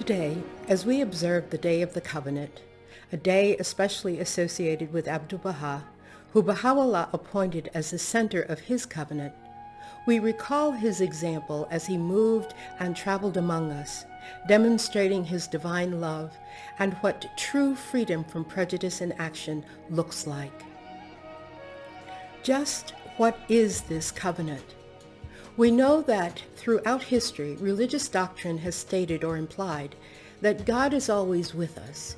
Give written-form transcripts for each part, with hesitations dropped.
Today, as we observe the Day of the Covenant, a day especially associated with Abdu'l-Baha, who Baha'u'llah appointed as the center of his covenant, we recall his example as he moved and traveled among us, demonstrating his divine love and what true freedom from prejudice in action looks like. Just what is this covenant? We know that throughout history, religious doctrine has stated or implied that God is always with us.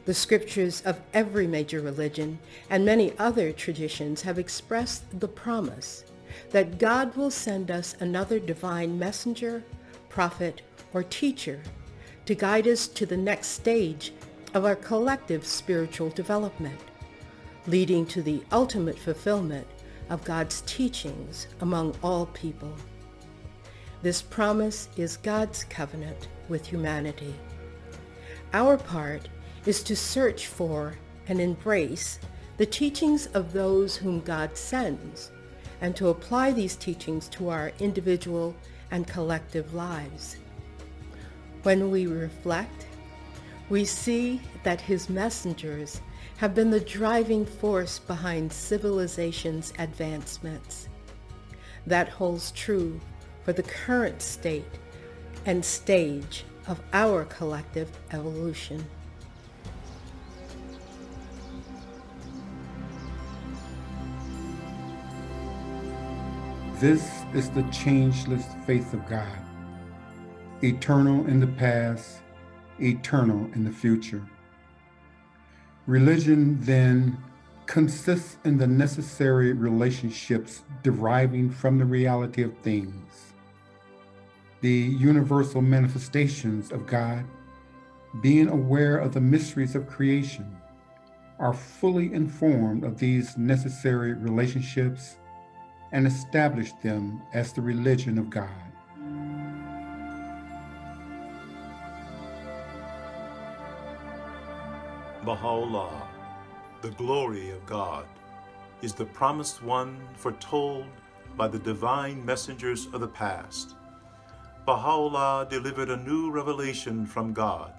The scriptures of every major religion and many other traditions have expressed the promise that God will send us another divine messenger, prophet, or teacher to guide us to the next stage of our collective spiritual development, leading to the ultimate fulfillment of God's teachings among all people. This promise is God's covenant with humanity. Our part is to search for and embrace the teachings of those whom God sends, and to apply these teachings to our individual and collective lives. When we reflect, we see that his messengers have been the driving force behind civilization's advancements. That holds true for the current state and stage of our collective evolution. This is the changeless faith of God, eternal in the past, eternal in the future. Religion, then, consists in the necessary relationships deriving from the reality of things, the universal manifestations of God, being aware of the mysteries of creation, are fully informed of these necessary relationships and establish them as the religion of God. Baha'u'llah, the glory of God, is the promised one foretold by the divine messengers of the past. Baha'u'llah delivered a new revelation from God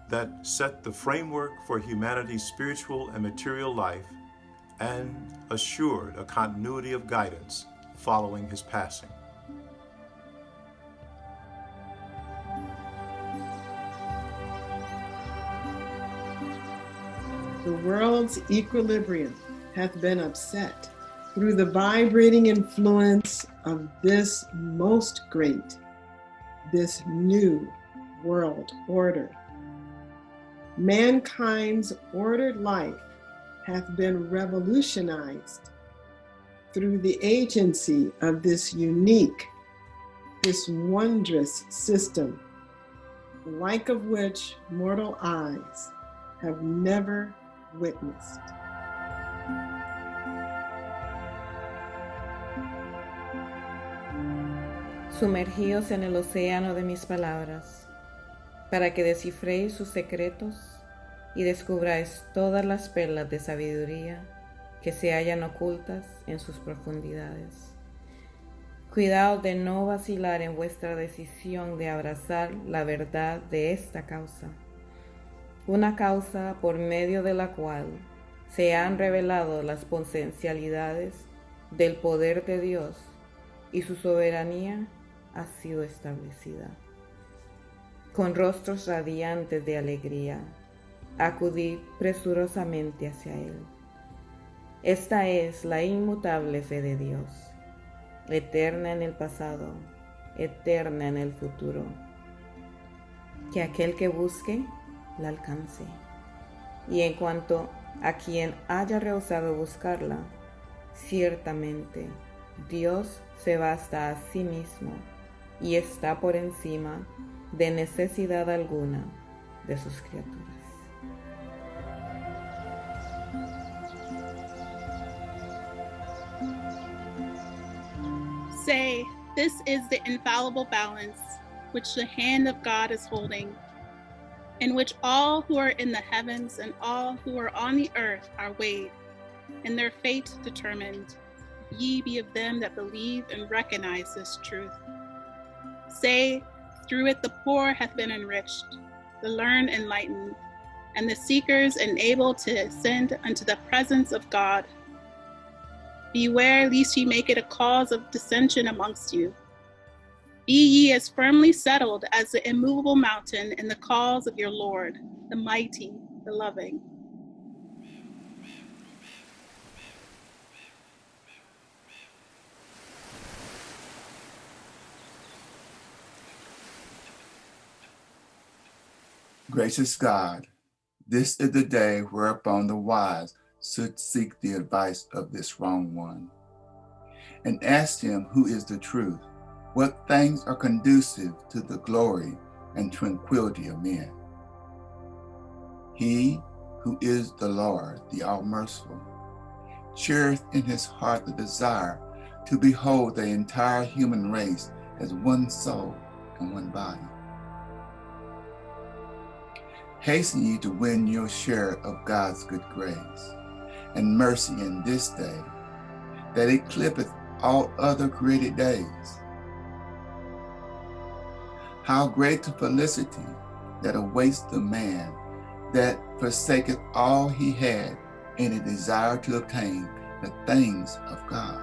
that set the framework for humanity's spiritual and material life and assured a continuity of guidance following his passing. The world's equilibrium hath been upset through the vibrating influence of this most great, this new world order. Mankind's ordered life hath been revolutionized through the agency of this unique, this wondrous system, the like of which mortal eyes have never witnessed. Sumergíos en el océano de mis palabras, para que descifréis sus secretos y descubráis todas las perlas de sabiduría que se hallan ocultas en sus profundidades. Cuidaos de no vacilar en vuestra decisión de abrazar la verdad de esta causa, una causa por medio de la cual se han revelado las potencialidades del poder de Dios y su soberanía ha sido establecida. Con rostros radiantes de alegría, acudid presurosamente hacia Él. Esta es la inmutable fe de Dios, eterna en el pasado, eterna en el futuro. Que aquel que busque, la alcance. Y en cuanto a quien haya rehusado buscarla, ciertamente Dios se basta a sí mismo y está por encima de necesidad alguna de sus criaturas. Say, this is the infallible balance which the hand of God is holding, in which all who are in the heavens and all who are on the earth are weighed, and their fate determined. Ye be of them that believe and recognize this truth. Say, Through it the poor hath been enriched, the learned enlightened, and the seekers enabled to ascend unto the presence of God. Beware lest ye make it a cause of dissension amongst you. Be ye as firmly settled as the immovable mountain in the cause of your Lord, the mighty, the loving. Gracious God, this is the day whereupon the wise should seek the advice of this wrong one, and ask him who is the truth, what things are conducive to the glory and tranquility of men. He who is the Lord, the All-Merciful, cherisheth in his heart the desire to behold the entire human race as one soul and one body. Hasten ye to win your share of God's good grace and mercy in this day, that eclipseth all other created days. How great the felicity that awaits the man that forsaketh all he had in a desire to obtain the things of God.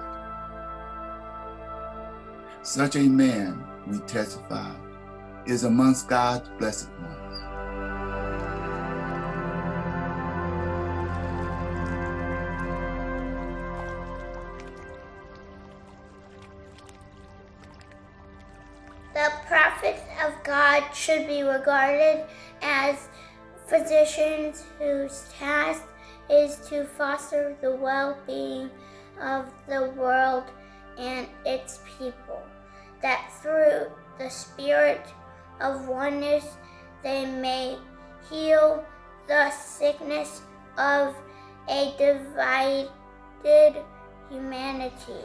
Such a man, we testify, is amongst God's blessed ones. The prophets of God should be regarded as physicians whose task is to foster the well-being of the world and its people, that through the spirit of oneness they may heal the sickness of a divided humanity.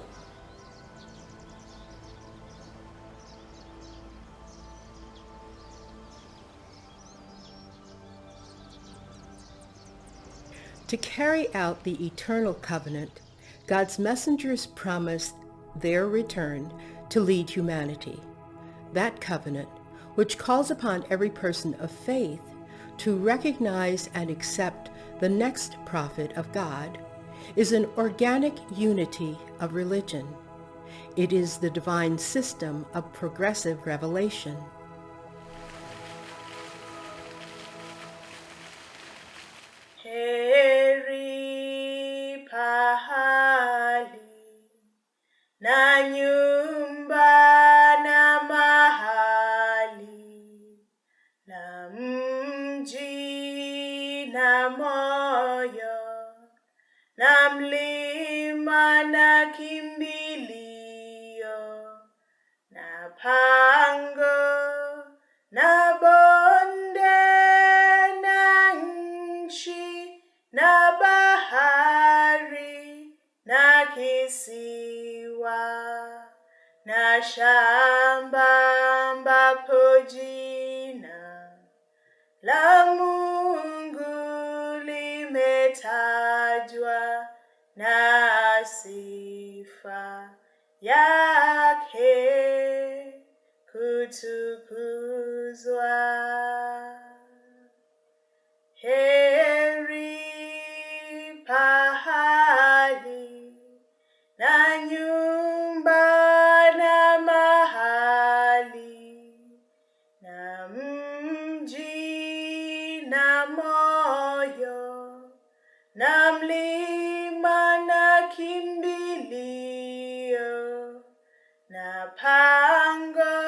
To carry out the eternal covenant, God's messengers promised their return to lead humanity. That covenant, which calls upon every person of faith to recognize and accept the next prophet of God, is an organic unity of religion. It is the divine system of progressive revelation. Na nyumba na mahali na mji na moyo na mlima na kimbilio na pango na bonde na nchi na bahari na kisiwa na shamba ambapo jina la Mungu limetajwa na sifa yake kutukuzwa. Heri pahali na nyumba na mahali na mji na moyo na mlima na kimbilio na pango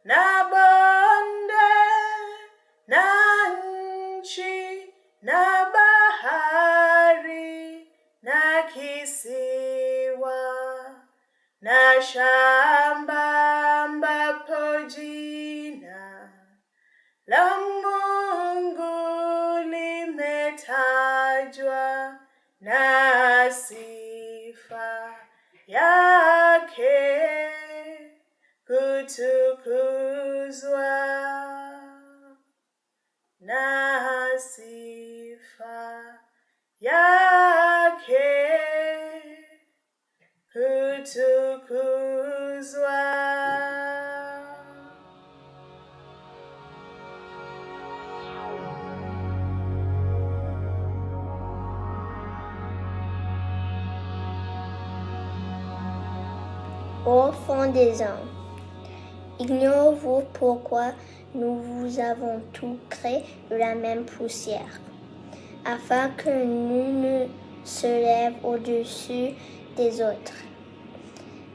na bonde na nchi na bahari na kisiwa na shamba ambapo jina la Mungu limetajwa na sifa yake kutukuzwa na sifa yake kutukuzwa. ô fond des hommes. Ignorez-vous pourquoi nous vous avons tous créés de la même poussière, afin que nous ne se lève au-dessus des autres.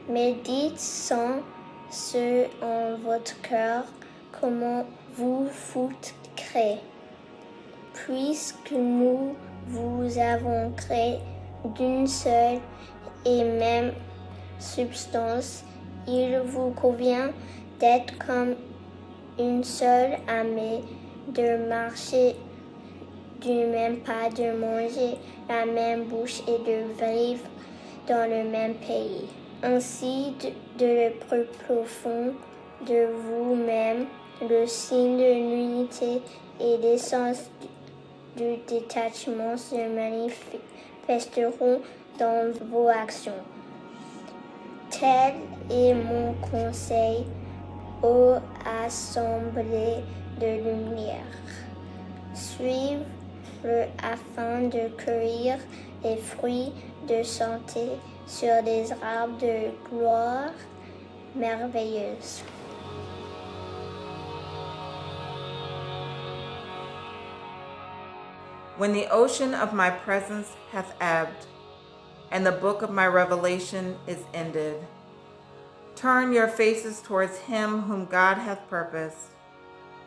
Mais dites sans ce en votre cœur comment vous fûtes créés. Puisque nous vous avons créé d'une seule et même substance, il vous convient d'être comme une seule armée, de marcher du même pas, de manger la même bouche et de vivre dans le même pays. Ainsi, de le plus profond de vous-même, le signe de l'unité et l'essence du détachement se manifesteront dans vos actions. Tel est mon conseil aux assemblées de lumière. Suivez-le afin de cueillir les fruits de santé sur des arbres de gloire merveilleuse. When the ocean of my presence hath ebbed, and the book of my revelation is ended, turn your faces towards him whom God hath purposed,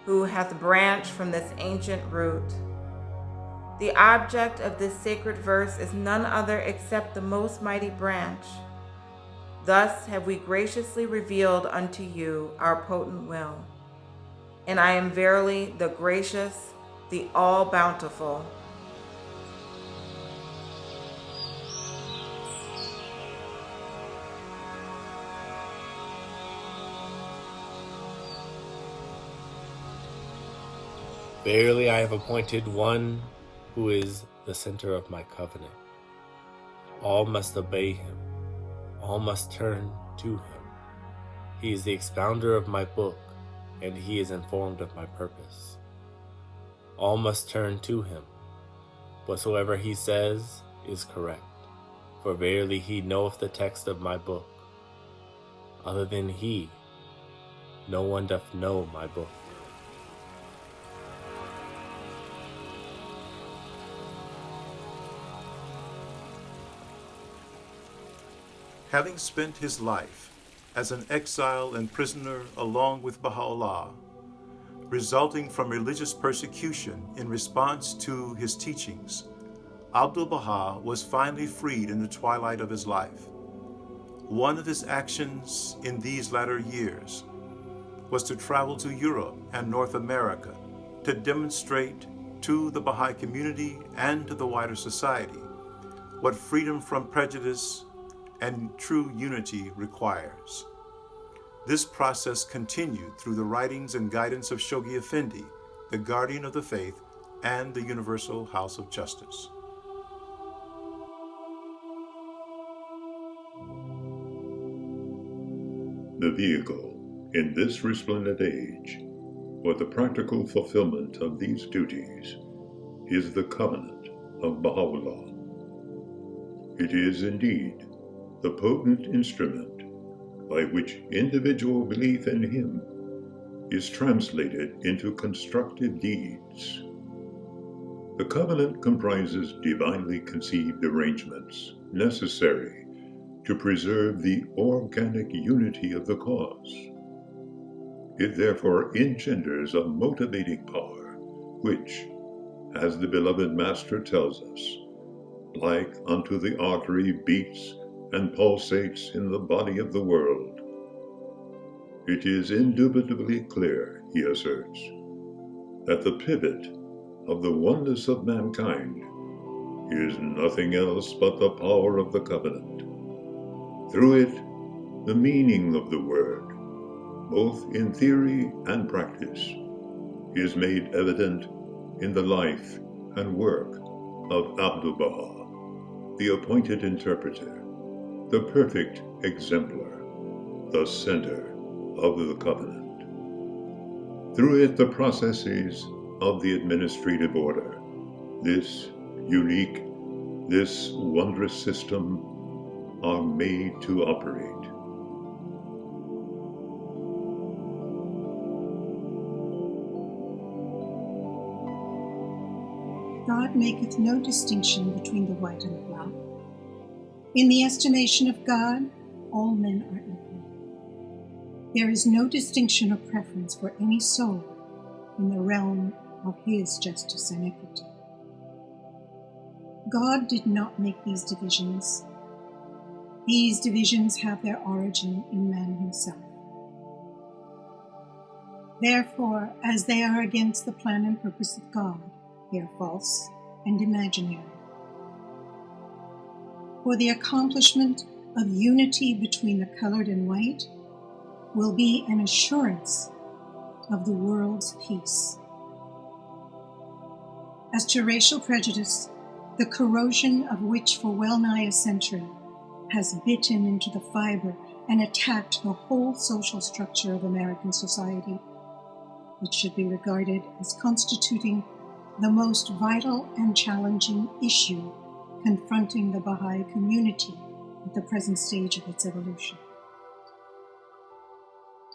who hath branched from this ancient root. The object of this sacred verse is none other except the most mighty branch. Thus have we graciously revealed unto you our potent will. And I am verily the gracious, the all-bountiful. Verily I have appointed one who is the center of my covenant. All must obey him. All must turn to him. He is the expounder of my book, and he is informed of my purpose. All must turn to him. Whatsoever he says is correct, for verily he knoweth the text of my book. Other than he, no one doth know my book. Having spent his life as an exile and prisoner along with Baha'u'llah, resulting from religious persecution in response to his teachings, Abdu'l-Baha was finally freed in the twilight of his life. One of his actions in these latter years was to travel to Europe and North America to demonstrate to the Baha'i community and to the wider society what freedom from prejudice and true unity requires. This process continued through the writings and guidance of Shoghi Effendi, the guardian of the faith and the Universal House of Justice. The vehicle in this resplendent age for the practical fulfillment of these duties is the covenant of Baha'u'llah. It is indeed the potent instrument by which individual belief in him is translated into constructive deeds. The covenant comprises divinely conceived arrangements necessary to preserve the organic unity of the cause. It therefore engenders a motivating power which, as the beloved Master tells us, like unto the artery beats and pulsates in the body of the world. It is indubitably clear, he asserts, that the pivot of the oneness of mankind is nothing else but the power of the covenant. Through it, the meaning of the word, both in theory and practice, is made evident in the life and work of Abdu'l-Baha, the appointed interpreter, the perfect exemplar, the center of the covenant. Through it, the processes of the administrative order, this unique, this wondrous system, are made to operate. God maketh no distinction between the white and the black. In the estimation of God, all men are equal. There is no distinction or preference for any soul in the realm of his justice and equity. God did not make these divisions. These divisions have their origin in man himself. Therefore, as they are against the plan and purpose of God, they are false and imaginary. For the accomplishment of unity between the colored and white will be an assurance of the world's peace. As to racial prejudice, the corrosion of which for well nigh a century has bitten into the fiber and attacked the whole social structure of American society, it should be regarded as constituting the most vital and challenging issue confronting the Baha'i community at the present stage of its evolution.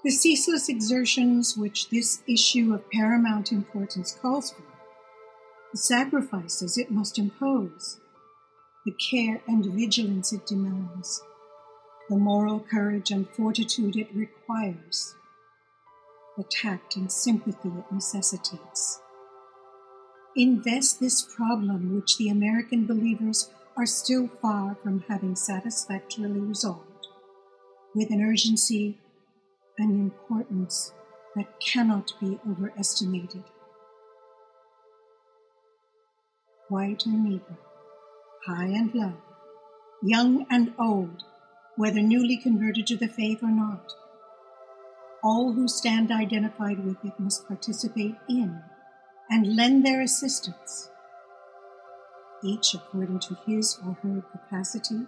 The ceaseless exertions which this issue of paramount importance calls for, the sacrifices it must impose, the care and vigilance it demands, the moral courage and fortitude it requires, the tact and sympathy it necessitates. Invest this problem, which the American believers are still far from having satisfactorily resolved, with an urgency and importance that cannot be overestimated. White and Negro, high and low, young and old, whether newly converted to the faith or not, all who stand identified with it must participate in and lend their assistance, each according to his or her capacity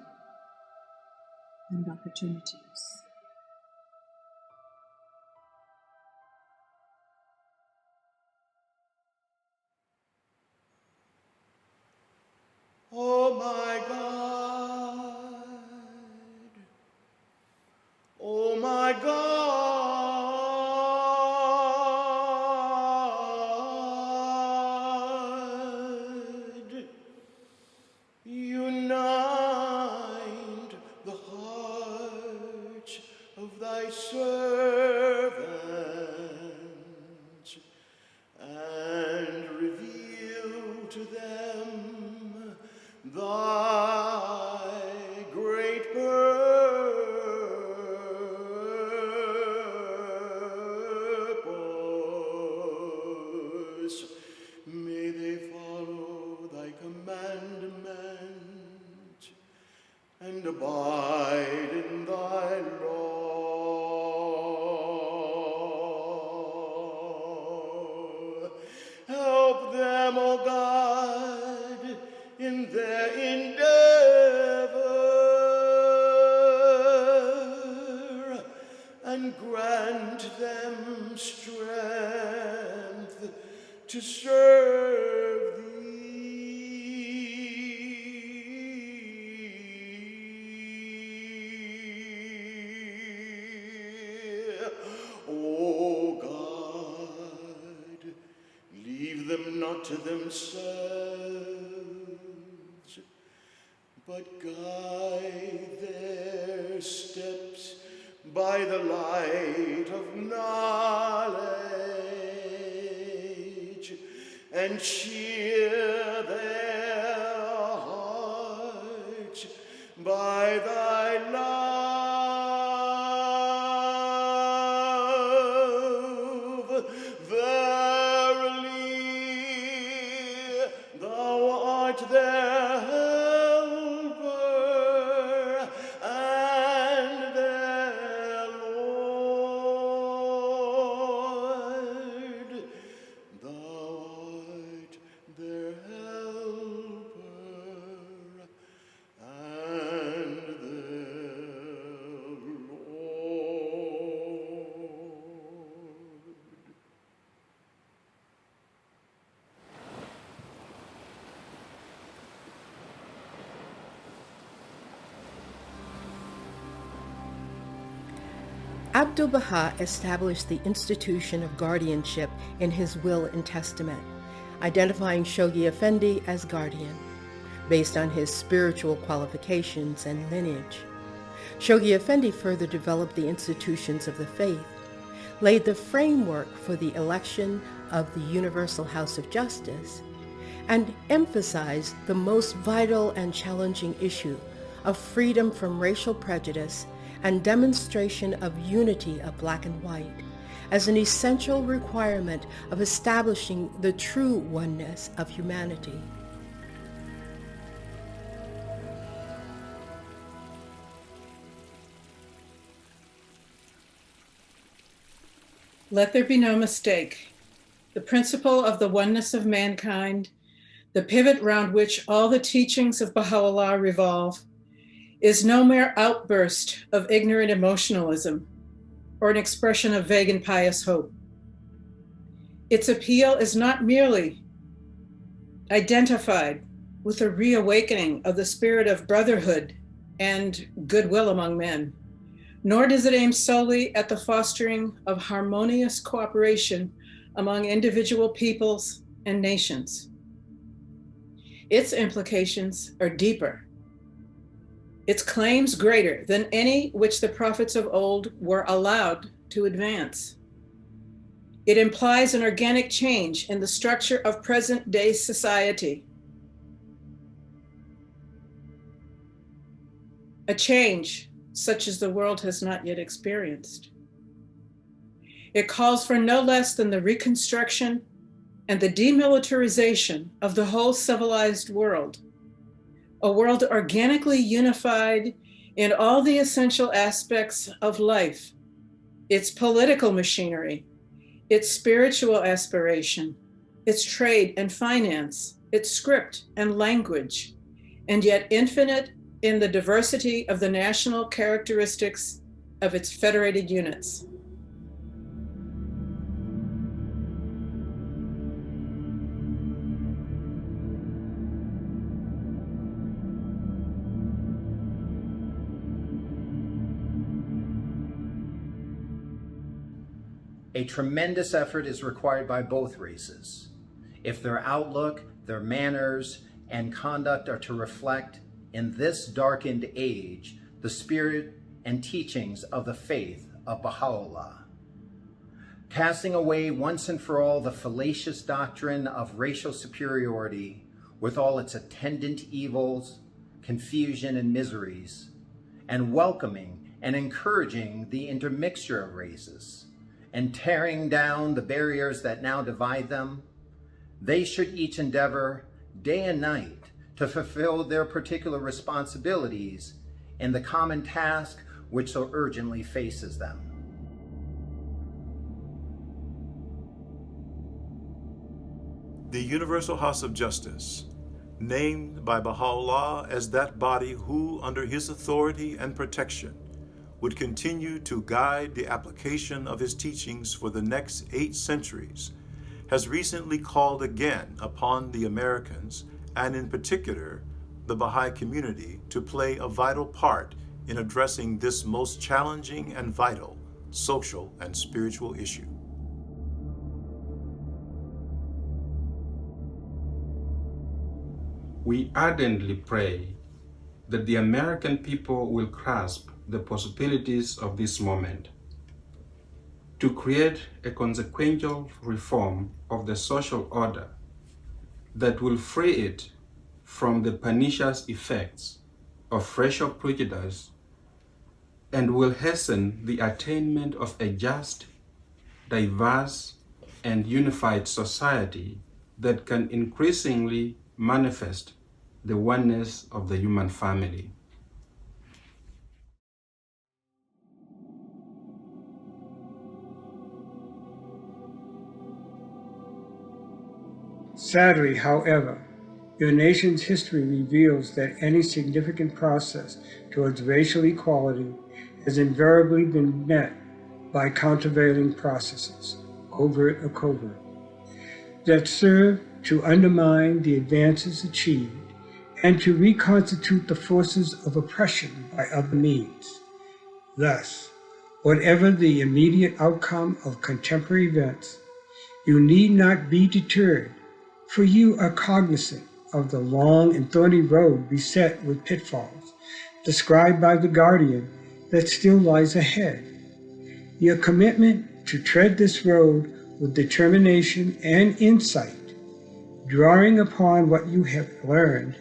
and opportunities. Oh my God, oh my God, unite the hearts of thy servants and reveal to them thy great purpose. May they follow thy commandment and abide in thy law. Help them, O God, in their endeavor, and grant them strength to serve thee. O God, leave them not to themselves, but guide their steps by the light of knowledge, and cheer their hearts by thy love. Verily, thou art their helper and their Lord. Thou art their helper and their Lord. Abdu'l-Baha established the institution of guardianship in his will and testament. identifying Shoghi Effendi as guardian, based on his spiritual qualifications and lineage. Shoghi Effendi further developed the institutions of the faith, laid the framework for the election of the Universal House of Justice, and emphasized the most vital and challenging issue of freedom from racial prejudice and demonstration of unity of black and white as an essential requirement of establishing the true oneness of humanity. Let there be no mistake. The principle of the oneness of mankind, the pivot round which all the teachings of Baha'u'llah revolve, is no mere outburst of ignorant emotionalism or an expression of vague and pious hope. Its appeal is not merely identified with a reawakening of the spirit of brotherhood and goodwill among men, nor does it aim solely at the fostering of harmonious cooperation among individual peoples and nations. Its implications are deeper. Its claims greater than any which the prophets of old were allowed to advance. It implies an organic change in the structure of present-day society. A change such as the world has not yet experienced. It calls for no less than the reconstruction and the demilitarization of the whole civilized world, a world organically unified in all the essential aspects of life, its political machinery, its spiritual aspiration, its trade and finance, its script and language, and yet infinite in the diversity of the national characteristics of its federated units. A tremendous effort is required by both races if their outlook, their manners, and conduct are to reflect, in this darkened age, the spirit and teachings of the faith of Baha'u'llah. Casting away once and for all the fallacious doctrine of racial superiority with all its attendant evils, confusion, and miseries, and welcoming and encouraging the intermixture of races, and tearing down the barriers that now divide them, they should each endeavor day and night to fulfill their particular responsibilities in the common task which so urgently faces them. The Universal House of Justice, named by Baha'u'llah as that body who, under his authority and protection, would continue to guide the application of his teachings for the next 8 centuries, has recently called again upon the Americans, and in particular, the Baha'i community, to play a vital part in addressing this most challenging and vital social and spiritual issue. We ardently pray that the American people will grasp the possibilities of this moment to create a consequential reform of the social order that will free it from the pernicious effects of racial prejudice and will hasten the attainment of a just, diverse, and unified society that can increasingly manifest the oneness of the human family. Sadly, however, your nation's history reveals that any significant process towards racial equality has invariably been met by countervailing processes, overt or covert, that serve to undermine the advances achieved and to reconstitute the forces of oppression by other means. Thus, whatever the immediate outcome of contemporary events, you need not be deterred For you are cognizant of the long and thorny road beset with pitfalls, described by the guardian, that still lies ahead. Your commitment to tread this road with determination and insight, drawing upon what you have learned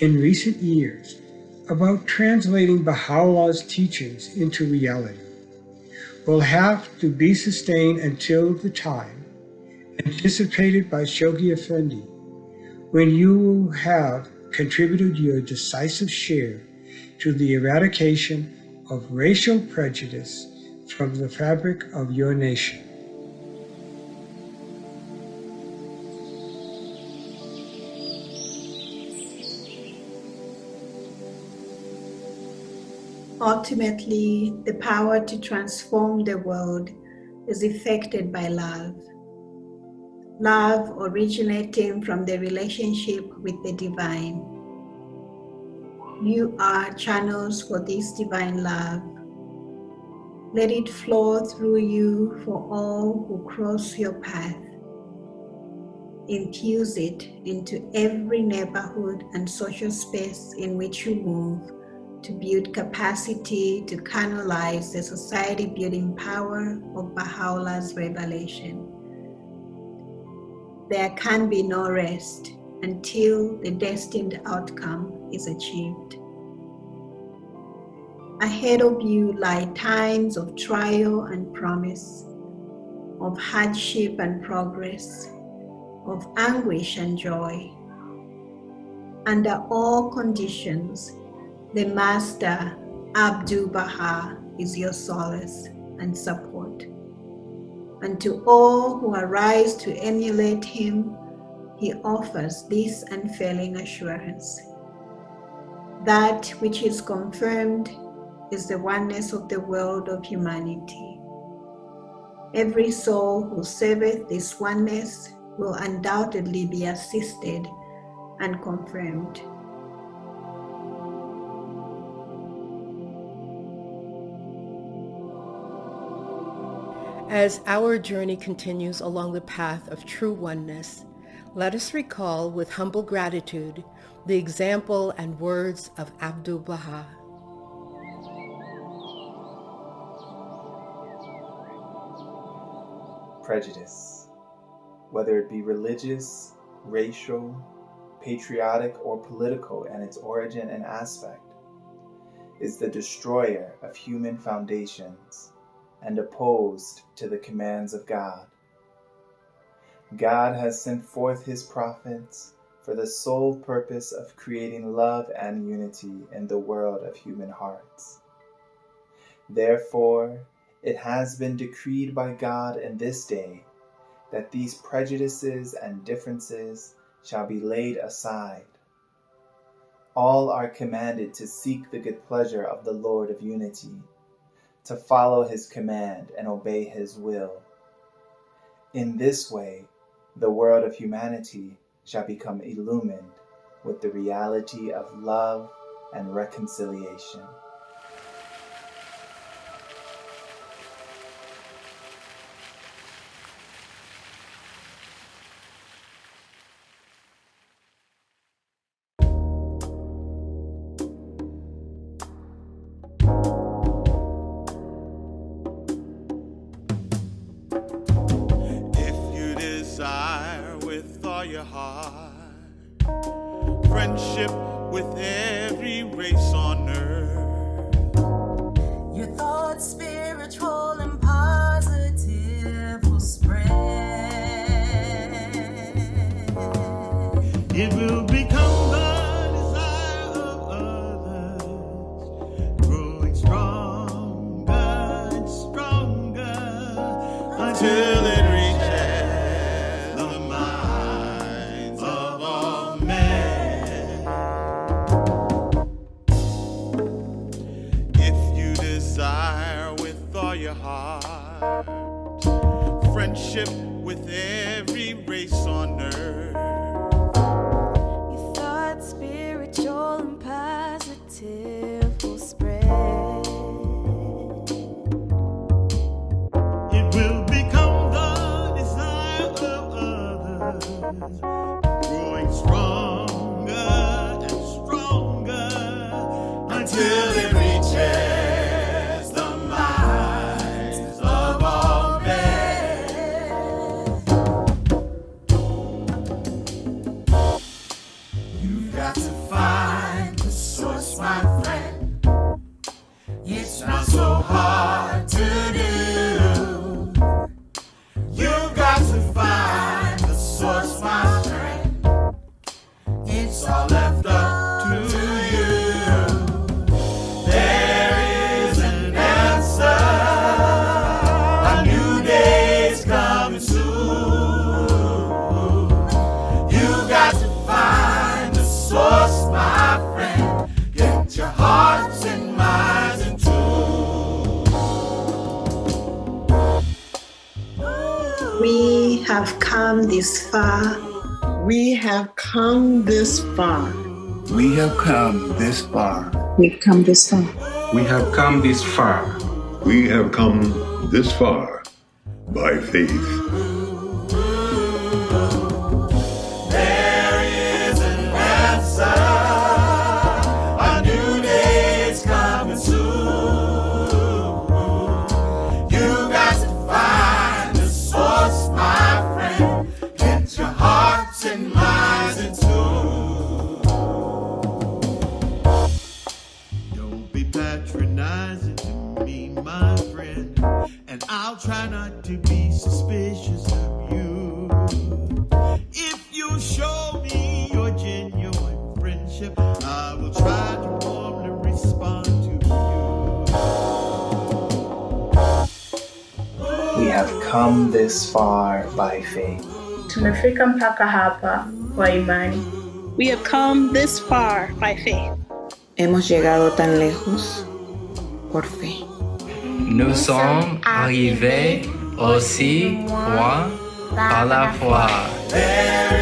in recent years about translating Baha'u'llah's teachings into reality, will have to be sustained until the time anticipated by Shoghi Effendi, when you will have contributed your decisive share to the eradication of racial prejudice from the fabric of your nation. Ultimately, the power to transform the world is effected by love. Love originating from the relationship with the divine. You are channels for this divine love. Let it flow through you for all who cross your path. Infuse it into every neighborhood and social space in which you move, to build capacity to canalize the society-building power of Baha'u'llah's revelation. There can be no rest until the destined outcome is achieved. Ahead of you lie times of trial and promise, of hardship and progress, of anguish and joy. Under all conditions, the Master, Abdu'l-Baha, is your solace and support. And to all who arise to emulate him, he offers this unfailing assurance. That which is confirmed is the oneness of the world of humanity. Every soul who serveth this oneness will undoubtedly be assisted and confirmed. As our journey continues along the path of true oneness, let us recall with humble gratitude the example and words of Abdu'l-Baha. Prejudice, whether it be religious, racial, patriotic, or political in its origin and aspect, is the destroyer of human foundations and opposed to the commands of God. God has sent forth his prophets for the sole purpose of creating love and unity in the world of human hearts. Therefore, it has been decreed by God in this day that these prejudices and differences shall be laid aside. All are commanded to seek the good pleasure of the Lord of unity, to follow his command and obey his will. In this way, the world of humanity shall become illumined with the reality of love and reconciliation. Your heart, friendship with every race on earth. Your thoughts, spiritual and positive, will spread. It will become the desire of others, growing stronger and stronger until it friendship with every race on earth. Your thoughts, spiritual and positive, will spread. It will become the desire of others, It's not so hard to do. You've got to find the source, my friend. It's all left up to you. There is an answer. A new day is coming soon. You've got to find the source, my friend. Get your hearts and minds in tune. We have come this far. We have come this far. We have come this far. We've come this far. We have come this far. We have come this far by faith. There is an answer. A new day is coming soon. You got to find the source, my friend. Get your hearts and minds in tune. Don't be patronizing to me, my friend, and I'll try not to be suspicious of you. If you show me your genuine friendship, I will try to warmly respond to you. We have come this far by faith. Tumefika mpaka hapa kwa imani. We have come this far by faith. Hemos llegado tan lejos por fe. Nous sommes arrivés aussi loin par la foi. There